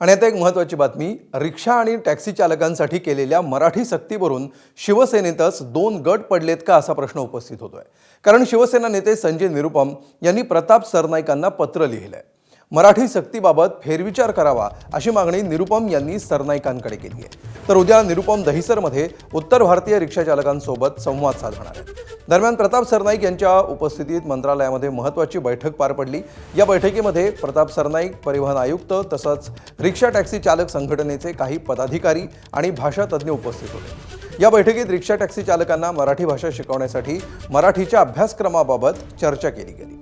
आणि आता एक महत्त्वाची बातमी, रिक्षा आणि टॅक्सी चालकांसाठी केलेल्या मराठी सक्तीवरून शिवसेनेतच दोन गट पडलेत का असा प्रश्न उपस्थित होतोय। कारण शिवसेना नेते संजय निरुपम यांनी प्रताप सरनाईकांना पत्र लिहिलंय। मराठी सक्तीबाबत फेरविचार करावा अशी मागणी निरुपम यांनी सरनाईकांकडे केली आहे। तर उद्या निरुपम दहिसरमध्ये उत्तर भारतीय रिक्षा चालकांसोबत संवाद साधणार आहेत। दरम्यान प्रताप सरनाईक यांच्या उपस्थितीत मंत्रालयामध्ये महत्त्वाची बैठक पार पडली। या बैठकीमध्ये प्रताप सरनाईक, परिवहन आयुक्त तसंच रिक्षा टॅक्सी चालक संघटनेचे काही पदाधिकारी आणि भाषा तज्ज्ञ उपस्थित होते। या बैठकीत रिक्षा टॅक्सी चालकांना मराठी भाषा शिकवण्यासाठी मराठीच्या अभ्यासक्रमाबाबत चर्चा केली गेली।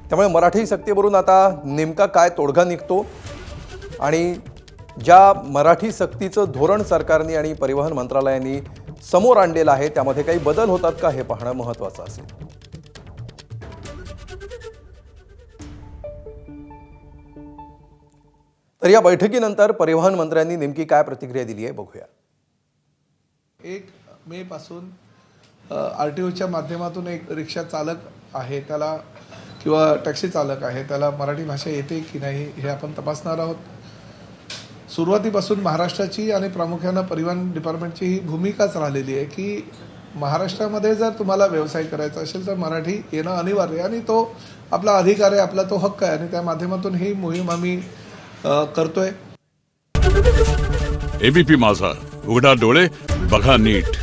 त्यामुळे मराठी सक्तीवरून आता नेमका काय तोडगा निघतो आणि ज्या मराठी सक्तीचं धोरण सरकारने आणि परिवहन मंत्रालयाने समोर आणलेलं आहे त्यामध्ये काही बदल होतात का हे पाहणं महत्त्वाचं असेल। तर या बैठकीनंतर परिवहन मंत्र्यांनी नेमकी काय प्रतिक्रिया दिली आहे बघूया। 1 मे पासून आरटीओच्या माध्यमातून एक रिक्षा चालक आहे त्याला किंवा टॅक्सी चालक आहे त्याला मराठी भाषा येते की नाही हे आपण तपासणार आहोत। सुरुवातीपासून महाराष्ट्राची आणि प्रामुख्याने परिवहन डिपार्टमेंटची ही भूमिकाच राहिलेली आहे की महाराष्ट्रामध्ये जर तुम्हाला व्यवसाय करायचा असेल तर मराठी येणं अनिवार्य आहे आणि तो आपला अधिकार आहे, आपला तो हक्क आहे आणि त्या माध्यमातून ही मोहीम आम्ही करतोय। एबीपी माझा, उघडा डोळे बघा नीट।